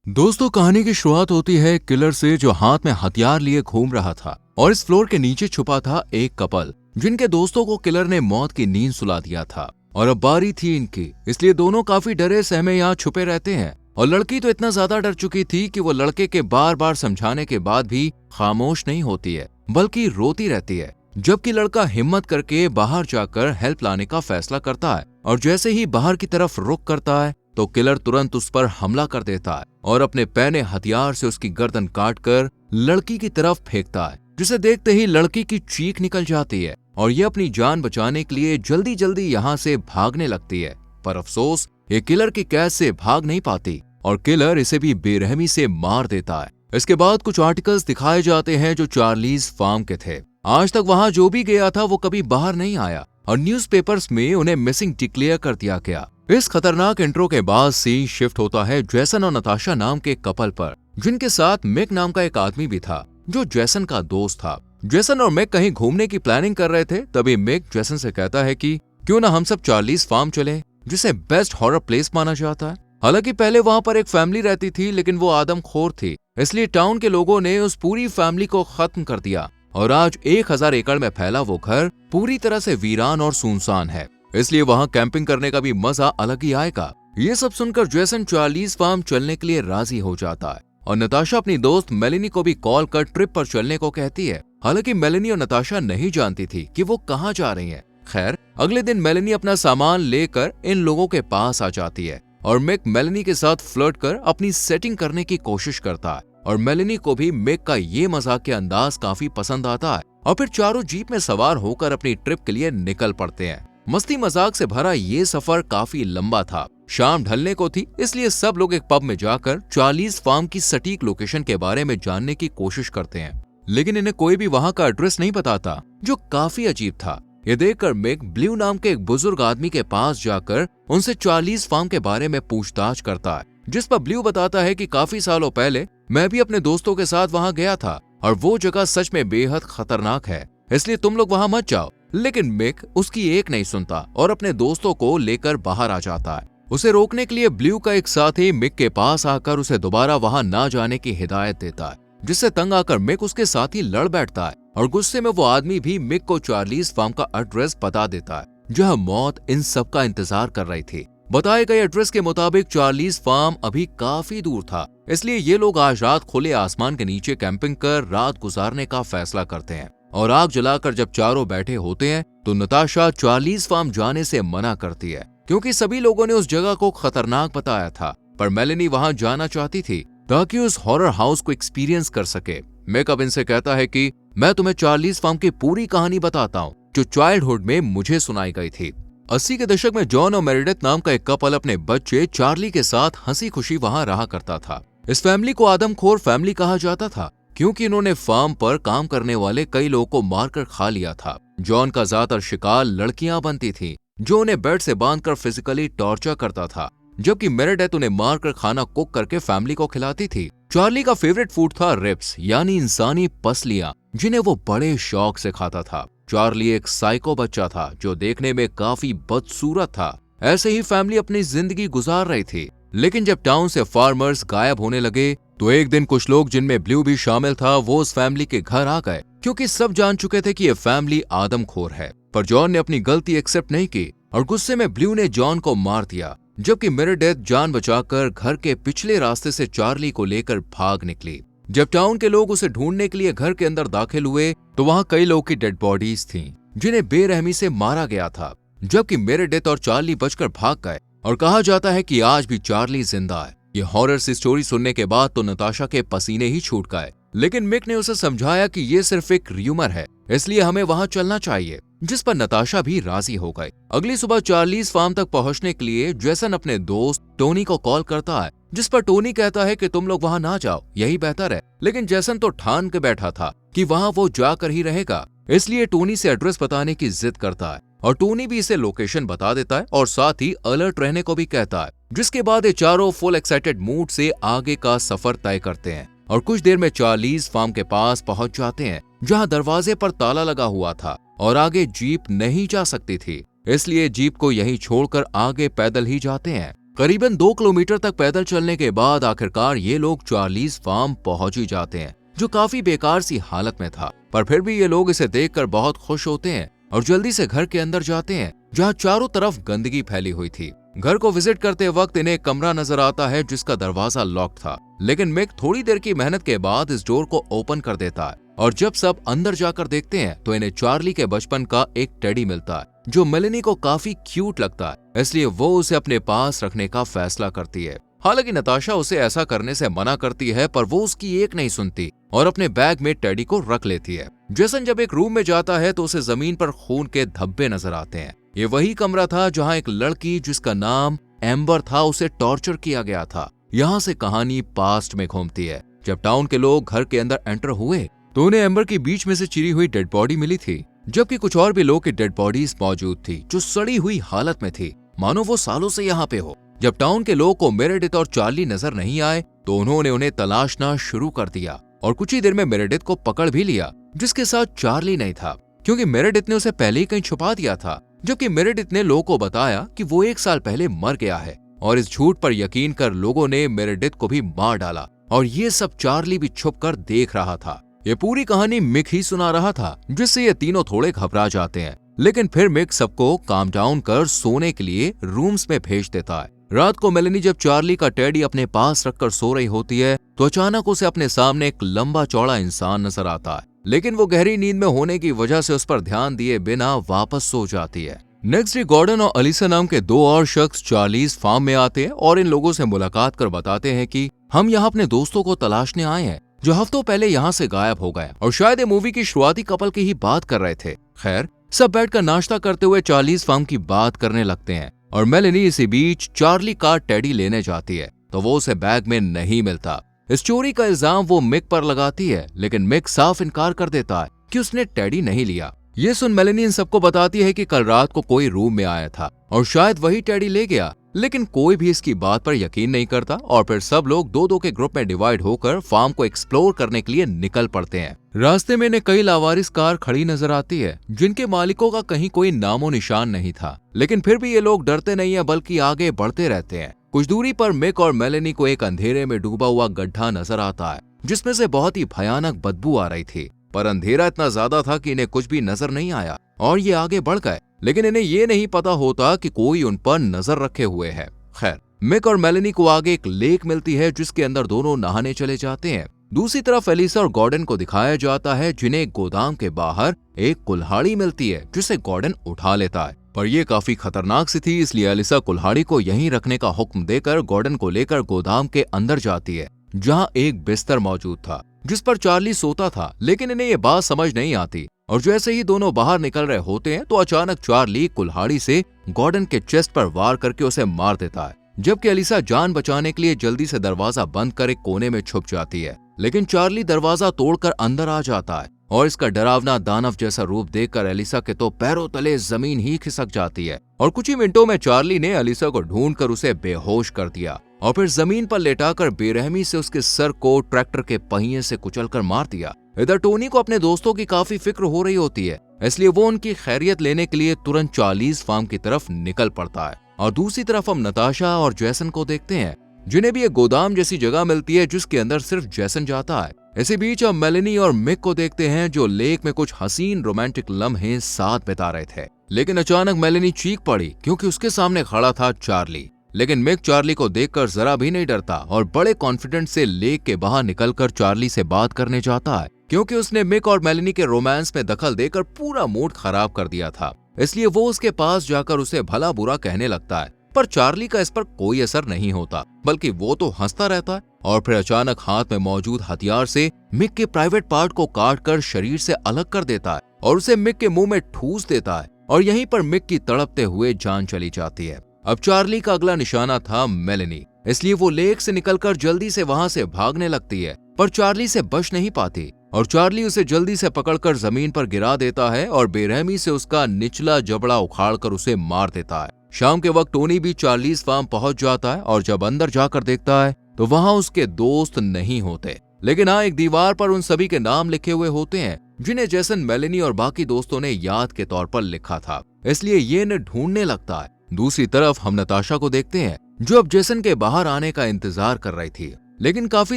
दोस्तों, कहानी की शुरुआत होती है किलर से जो हाथ में हथियार लिए घूम रहा था और इस फ्लोर के नीचे छुपा था एक कपल जिनके दोस्तों को किलर ने मौत की नींद सुला दिया था। और अब बारी थी इनकी, इसलिए दोनों काफी डरे सहमे यहाँ छुपे रहते हैं। और लड़की तो इतना ज्यादा डर चुकी थी कि वो लड़के के बार बार समझाने के बाद भी खामोश नहीं होती है, बल्कि रोती रहती है। जबकि लड़का हिम्मत करके बाहर जाकर हेल्प लाने का फैसला करता है और जैसे ही बाहर की तरफ रुख करता है तो किलर तुरंत उस पर हमला कर देता है और अपने पैने हथियार से उसकी गर्दन काटकर लड़की की तरफ फेंकता है, जिसे देखते ही लड़की की चीख निकल जाती है और ये अपनी जान बचाने के लिए जल्दी जल्दी यहाँ से भागने लगती है। पर अफसोस, ये किलर की कैद से भाग नहीं पाती और किलर इसे भी बेरहमी से मार देता है। इसके बाद कुछ आर्टिकल्स दिखाए जाते हैं जो चार्लीज फार्म के थे। आज तक वहां जो भी गया था वो कभी बाहर नहीं आया और न्यूज़पेपर्स में उन्हें मिसिंग डिक्लेयर कर दिया गया। इस खतरनाक इंट्रो के बाद सीन शिफ्ट होता है जैसन और नताशा नाम के कपल पर, जिनके साथ मिक नाम का एक आदमी भी था जो जैसन का दोस्त था। जैसन और मिक कहीं घूमने की प्लानिंग कर रहे थे, तभी मिक जैसन से कहता है कि क्यों ना हम सब चार्लीज फार्म चले, जिसे बेस्ट हॉरर प्लेस माना जाता है। हालांकि पहले वहां पर एक फैमिली रहती थी, लेकिन वो आदमखोर थी, इसलिए टाउन के लोगों ने उस पूरी फैमिली को खत्म कर दिया और आज 1000 एकड़ में फैला वो घर पूरी तरह से वीरान और सुनसान है। इसलिए वहां कैंपिंग करने का भी मजा अलग ही आएगा। ये सब सुनकर जैसन चार्लीज फार्म चलने के लिए राजी हो जाता है और नताशा अपनी दोस्त मेलेनी को भी कॉल कर ट्रिप पर चलने को कहती है। हालांकि मेलेनी और नताशा नहीं जानती थी कि वो कहाँ जा रही हैं। खैर, अगले दिन मेलेनी अपना सामान लेकर इन लोगों के पास आ जाती है और मिक मेलेनी के साथ फ्लर्ट कर अपनी सेटिंग करने की कोशिश करता है और मेलेनी को भी मिक का ये मजाक के अंदाज काफी पसंद आता है और फिर चारों जीप में सवार होकर अपनी ट्रिप के लिए निकल पड़ते हैं। मस्ती मजाक से भरा ये सफर काफी लंबा था। शाम ढलने को थी, इसलिए सब लोग एक पब में जाकर चार्लीज फार्म की सटीक लोकेशन के बारे में जानने की कोशिश करते हैं, लेकिन इन्हें कोई भी वहां का एड्रेस नहीं बताता, जो काफी अजीब था। ये देखकर मिक ब्लू नाम के एक बुजुर्ग आदमी के पास जाकर उनसे चार्लीज फार्म के बारे में पूछताछ करता है, जिस पर ब्लू बताता है कि काफी सालों पहले मैं भी अपने दोस्तों के साथ वहां गया था और वो जगह सच में बेहद खतरनाक है, इसलिए तुम लोग वहां मत जाओ। लेकिन मिक उसकी एक नहीं सुनता और अपने दोस्तों को लेकर बाहर आ जाता है। उसे रोकने के लिए ब्लू का एक साथी मिक के पास आकर उसे दोबारा वहां ना जाने की हिदायत देता है, जिससे तंग आकर मिक उसके साथ ही लड़ बैठता है और गुस्से में वो आदमी भी मिक को चार्लीज फार्म का एड्रेस बता देता है, जहां मौत इन सब का इंतजार कर रही थी। बताए गए एड्रेस के मुताबिक चार्लीज फार्म अभी काफी दूर था, इसलिए ये लोग आज रात खुले आसमान के नीचे कैंपिंग कर रात गुजारने का फैसला करते हैं। और आग जलाकर जब चारों बैठे होते हैं तो नताशा चार्लीज फार्म जाने से मना करती है, क्योंकि सभी लोगों ने उस जगह को खतरनाक बताया था। पर मेलेनी वहां जाना चाहती थी ताकि उस हॉरर हाउस को एक्सपीरियंस कर सके। मिक अब इनसे कहता है कि मैं तुम्हें चार्लीज फार्म की पूरी कहानी बताता हूँ जो चाइल्डहुड में मुझे सुनाई गई थी। 80 के दशक में जॉन और मेरिडेथ नाम का एक कपल अपने बच्चे चार्ली के साथ हंसी खुशी वहां रहा करता था। इस फैमिली को आदमखोर फैमिली कहा जाता था, क्योंकि इन्होंने फार्म पर काम करने वाले कई लोगों को मारकर खा लिया था। जॉन का ज्यादातर शिकार लड़कियां बनती थी, जो उन्हें बेड से बांधकर फिजिकली टॉर्चर करता था, जबकि मेरेडेथ उन्हें मारकर खाना कुक करके फैमिली को खिलाती थी। चार्ली का फेवरेट फूड था रिब्स, यानी इंसानी पसलियां, जिन्हें वो बड़े शौक से खाता था। चार्ली एक साइको बच्चा था जो देखने में काफी बदसूरत था। ऐसे ही फैमिली अपनी जिंदगी गुजार रही थी, लेकिन जब टाउन से फार्मर्स गायब होने लगे तो एक दिन कुछ लोग, जिनमें ब्लू भी शामिल था, वो उस फैमिली के घर आ गए, क्योंकि सब जान चुके थे कि ये फैमिली आदमखोर है। पर जॉन ने अपनी गलती एक्सेप्ट नहीं की और गुस्से में ब्लू ने जॉन को मार दिया, जबकि मेरेडेथ जान बचाकर घर के पिछले रास्ते से चार्ली को लेकर भाग निकली। जब टाउन के लोग उसे ढूंढने के लिए घर के अंदर दाखिल हुए तो वहां कई लोगों की डेड बॉडीज थीं, जिन्हें बेरहमी से मारा गया था, जबकि मेरेडेथ और चार्ली बचकर भाग गए और कहा जाता है कि आज भी चार्ली जिंदा है। ये हॉरर सी स्टोरी सुनने के बाद तो नताशा के पसीने ही छूट गए, लेकिन मिक ने उसे समझाया कि ये सिर्फ एक र्यूमर है, इसलिए हमें वहां चलना चाहिए, जिस पर नताशा भी राजी हो गई। अगली सुबह चार्लीज फार्म तक पहुंचने के लिए जैसन अपने दोस्त टोनी को कॉल करता है, जिस पर टोनी कहता है कि तुम लोग वहां ना जाओ, यही बेहतर है। लेकिन जैसन तो ठान के बैठा था कि वहां वो जाकर ही रहेगा, इसलिए टोनी से एड्रेस बताने की जिद करता है और टोनी भी इसे लोकेशन बता देता है और साथ ही अलर्ट रहने को भी कहता है। जिसके बाद ये चारों फुल एक्साइटेड मूड से आगे का सफर तय करते हैं और कुछ देर में चार्लीज फार्म के पास पहुंच जाते हैं, जहां दरवाजे पर ताला लगा हुआ था और आगे जीप नहीं जा सकती थी, इसलिए जीप को यहीं छोड़कर आगे पैदल ही जाते हैं। करीबन 2 किलोमीटर तक पैदल चलने के बाद आखिरकार ये लोग चार्लीज फार्म पहुंच ही जाते हैं, जो काफी बेकार सी हालत में था। पर फिर भी ये लोग इसे देखकर बहुत खुश होते हैं और जल्दी से घर के अंदर जाते हैं, जहां चारों तरफ गंदगी फैली हुई थी। घर को विजिट करते वक्त इन्हें एक कमरा नजर आता है जिसका दरवाजा लॉक था, लेकिन मिक थोड़ी देर की मेहनत के बाद इस डोर को ओपन कर देता है और जब सब अंदर जाकर देखते हैं तो इन्हें चार्ली के बचपन का एक टेडी मिलता है, जो मेलेनी को काफी क्यूट लगता है, इसलिए वो उसे अपने पास रखने का फैसला करती है। हालांकि नताशा उसे ऐसा करने से मना करती है, पर वो उसकी एक नहीं सुनती और अपने बैग में टेडी को रख लेती है। जेसन जब एक रूम में जाता है तो उसे जमीन पर खून के धब्बे नजर आते हैं। ये वही कमरा था जहां एक लड़की जिसका नाम एम्बर था उसे टॉर्चर किया गया था। यहाँ से कहानी पास्ट में घूमती है। जब टाउन के लोग घर के अंदर एंटर हुए तो उन्हें एम्बर की बीच में से चिरी हुई डेड बॉडी मिली थी, जबकि कुछ और भी लोग की डेड बॉडीज मौजूद थी जो सड़ी हुई हालत में थी, मानो वो सालों से यहाँ पे हो। जब टाउन के लोग को मेरेडिथ और चार्ली नजर नहीं आए तो उन्होंने उन्हें तलाशना शुरू कर दिया और कुछ ही देर में मेरेडिथ को पकड़ भी लिया, जिसके साथ चार्ली नहीं था, क्योंकि मेरेडिथ ने उसे पहले ही कहीं छुपा दिया था। जबकि मेरेडिथ ने लोगों को बताया कि वो 1 साल पहले मर गया है और इस झूठ पर यकीन कर लोगों ने मेरेडिथ को भी मार डाला और ये सब चार्ली भी छुपकर देख रहा था। ये पूरी कहानी मिक ही सुना रहा था, जिससे ये तीनों थोड़े घबरा जाते हैं, लेकिन फिर मिक सबको काम डाउन कर सोने के लिए रूम्स में भेज देता है। रात को मेलेनी जब चार्ली का टेडी अपने पास रखकर सो रही होती है तो अचानक उसे अपने सामने एक लंबा चौड़ा इंसान नजर आता है, लेकिन वो गहरी नींद में होने की वजह से उस पर ध्यान दिए बिना वापस सो जाती है। नेक्स्ट डे गॉर्डन और अलीसा नाम के 2 और शख्स चार्लीज फार्म में आते हैं और इन लोगों से मुलाकात कर बताते हैं कि हम यहाँ अपने दोस्तों को तलाशने आए हैं जो हफ्तों पहले यहाँ से गायब हो गए और शायद ये मूवी की शुरुआती कपल की ही बात कर रहे थे। खैर, सब बैठकर नाश्ता करते हुए चार्लीज फार्म की बात करने लगते हैं और मेलेनी इसी बीच चार्ली का टेडी लेने जाती है तो वो उसे बैग में नहीं मिलता। इस चोरी का इल्जाम वो मिक पर लगाती है, लेकिन मिक साफ इनकार कर देता है कि उसने टेडी नहीं लिया। ये सुन मेलेनी इन सबको बताती है कि कल रात को कोई रूम में आया था और शायद वही टेडी ले गया, लेकिन कोई भी इसकी बात पर यकीन नहीं करता और फिर सब लोग 2-2 के ग्रुप में डिवाइड होकर फार्म को एक्सप्लोर करने के लिए निकल पड़ते हैं। रास्ते में इन्हें कई लावारिस कार खड़ी नजर आती है जिनके मालिकों का कहीं कोई नामो निशान नहीं था, लेकिन फिर भी ये लोग डरते नहीं है बल्कि आगे बढ़ते रहते हैं। कुछ दूरी पर मिक और मेलेनी को एक अंधेरे में डूबा हुआ गड्ढा नजर आता है जिसमें से बहुत ही भयानक बदबू आ रही थी, पर अंधेरा इतना ज्यादा था कि इन्हें कुछ भी नजर नहीं आया और ये आगे बढ़ गए, लेकिन इन्हें ये नहीं पता होता कि कोई उन पर नजर रखे हुए है। खैर, मिक और मेलेनी को आगे एक लेक मिलती है जिसके अंदर दोनों नहाने चले जाते हैं। दूसरी तरफ एलिसा और गॉर्डन को दिखाया जाता है जिन्हें गोदाम के बाहर एक कुल्हाड़ी मिलती है जिसे गॉर्डन उठा लेता है, पर यह काफी खतरनाक सी थी, इसलिए एलिसा कुल्हाड़ी को यहीं रखने का हुक्म देकर गॉर्डन को लेकर गोदाम के अंदर जाती है जहां एक बिस्तर मौजूद था जिस पर चार्ली सोता था, लेकिन इन्हें ये बात समझ नहीं आती और जैसे ही दोनों बाहर निकल रहे होते हैं तो अचानक चार्ली कुल्हाड़ी से गॉर्डन के चेस्ट पर वार करके उसे मार देता है, जबकि एलिसा जान बचाने के लिए जल्दी से दरवाजा बंद कर एक कोने में छुप जाती है। लेकिन चार्ली दरवाजा तोड़कर अंदर आ जाता है और इसका डरावना दानव जैसा रूप देखकर एलिसा के तो पैरों तले जमीन ही खिसक जाती है और कुछ ही मिनटों में चार्ली ने एलिसा को ढूंढकर उसे बेहोश कर दिया और फिर जमीन पर लेटाकर बेरहमी से उसके सर को ट्रैक्टर के पहिए से कुचलकर मार दिया। इधर टोनी को अपने दोस्तों की काफी फिक्र हो रही होती है, इसलिए वो उनकी खैरियत लेने के लिए तुरंत चार्लीज फार्म की तरफ निकल पड़ता है और दूसरी तरफ हम नताशा और जैसन को देखते हैं जिन्हें भी एक गोदाम जैसी जगह मिलती है जिसके अंदर सिर्फ जैसन जाता है। इसी बीच हम मेलेनी और मिक को देखते हैं जो लेक में कुछ हसीन रोमांटिक लम्हे साथ बिता रहे थे, लेकिन अचानक मेलेनी चीख पड़ी क्योंकि उसके सामने खड़ा था चार्ली। लेकिन मिक चार्ली को देखकर जरा भी नहीं डरता और बड़े कॉन्फिडेंट से लेक के बाहर निकलकर चार्ली से बात करने जाता है, क्योंकि उसने मिक और मेलेनी के रोमांस में दखल देकर पूरा मूड खराब कर दिया था, इसलिए वो उसके पास जाकर उसे भला बुरा कहने लगता है। पर चार्ली का इस पर कोई असर नहीं होता, बल्कि वो तो हंसता रहता है और फिर अचानक हाथ में मौजूद हथियार से मिक के प्राइवेट पार्ट को काटकर शरीर से अलग कर देता है और उसे मिक के मुंह में ठूस देता है और यहीं पर मिक की तड़पते हुए जान चली जाती है। अब चार्ली का अगला निशाना था मेलेनी, इसलिए वो लेक से निकलकर जल्दी से वहां से भागने लगती है, पर चार्ली से बच नहीं पाती और चार्ली उसे जल्दी से पकड़कर जमीन पर गिरा देता है और बेरहमी से उसका निचला जबड़ा उखाड़कर उसे मार देता है। शाम के वक्त टोनी भी चार्लीज फार्म पहुंच जाता है और जब अंदर जाकर देखता है तो वहां उसके दोस्त नहीं होते, लेकिन हाँ, एक दीवार पर उन सभी के नाम लिखे हुए होते हैं जिन्हें जैसन, मेलेनी और बाकी दोस्तों ने याद के तौर पर लिखा था, इसलिए ये इन्हें ढूंढने लगता है। दूसरी तरफ हम नताशा को देखते हैं जो अब जेसन के बाहर आने का इंतजार कर रही थी। लेकिन काफी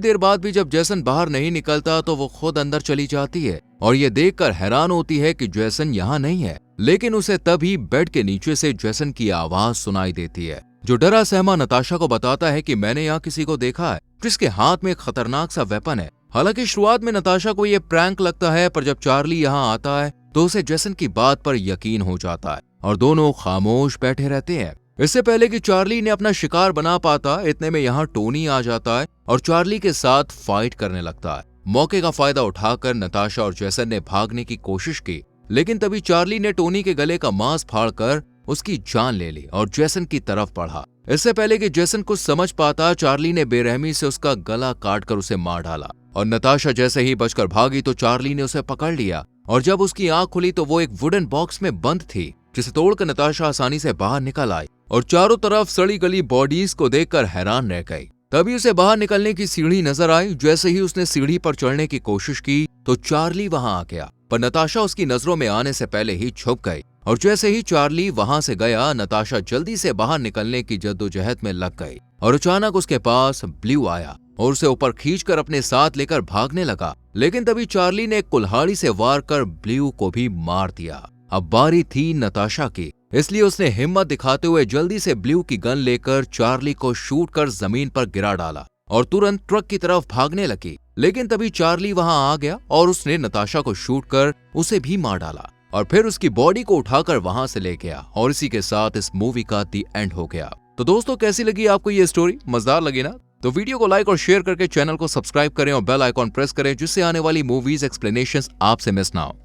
देर बाद भी जब जेसन बाहर नहीं निकलता तो वो खुद अंदर चली जाती है और ये देखकर हैरान होती है कि जेसन यहाँ नहीं है। लेकिन उसे तभी बेड के नीचे से जेसन की आवाज सुनाई देती है, जो डरा सहमा नताशा को बताता है कि मैंने यहाँ किसी को देखा है जिसके हाथ में एक खतरनाक सा वेपन है। हालांकि शुरुआत में नताशा को ये प्रैंक लगता है, पर जब चार्ली यहाँ आता है तो उसे जेसन की बात पर यकीन हो जाता है और दोनों खामोश बैठे रहते हैं। इससे पहले कि चार्ली ने अपना शिकार बना पाता, इतने में यहाँ टोनी आ जाता है और चार्ली के साथ फाइट करने लगता है। मौके का फायदा उठाकर नताशा और जेसन ने भागने की कोशिश की, लेकिन तभी चार्ली ने टोनी के गले का मांस फाड़कर उसकी जान ले ली और जेसन की तरफ बढ़ा। इससे पहले कि जेसन कुछ समझ पाता, चार्ली ने बेरहमी से उसका गला काटकर उसे मार डाला और नताशा जैसे ही बचकर भागी तो चार्ली ने उसे पकड़ लिया और जब उसकी आंख खुली तो वो एक वुडन बॉक्स में बंद थी, जिसे तोड़कर नताशा आसानी से बाहर निकल आई और चारों तरफ सड़ी गली बॉडीज को देखकर हैरान रह गई। तभी उसे बाहर निकलने की सीढ़ी नजर आई। जैसे ही उसने सीढ़ी पर चढ़ने की कोशिश की तो चार्ली वहां आ गया, पर नताशा उसकी नजरों में आने से पहले ही छुप गई और जैसे ही चार्ली वहां से गया, नताशा जल्दी से बाहर निकलने की जद्दोजहद में लग गई और अचानक उसके पास ब्लू आया और उसे ऊपर खींचकर अपने साथ लेकर भागने लगा। लेकिन तभी चार्ली ने एक कुल्हाड़ी से वार कर ब्लू को भी मार दिया। अब बारी थी नताशा की, इसलिए उसने हिम्मत दिखाते हुए जल्दी से ब्लू की गन लेकर चार्ली को शूट कर जमीन पर गिरा डाला और तुरंत ट्रक की तरफ भागने लगी। लेकिन तभी चार्ली वहां आ गया और उसने नताशा को शूट कर उसे भी मार डाला और फिर उसकी बॉडी को उठाकर वहां से ले गया और इसी के साथ इस मूवी का दी एंड हो गया। तो दोस्तों, कैसी लगी आपको ये स्टोरी? मजेदार लगी ना? तो वीडियो को लाइक और शेयर करके चैनल को सब्सक्राइब करें और बेल आइकॉन प्रेस करें, जिससे आने वाली मूवीज एक्सप्लेनेशंस आपसे मिस ना हो।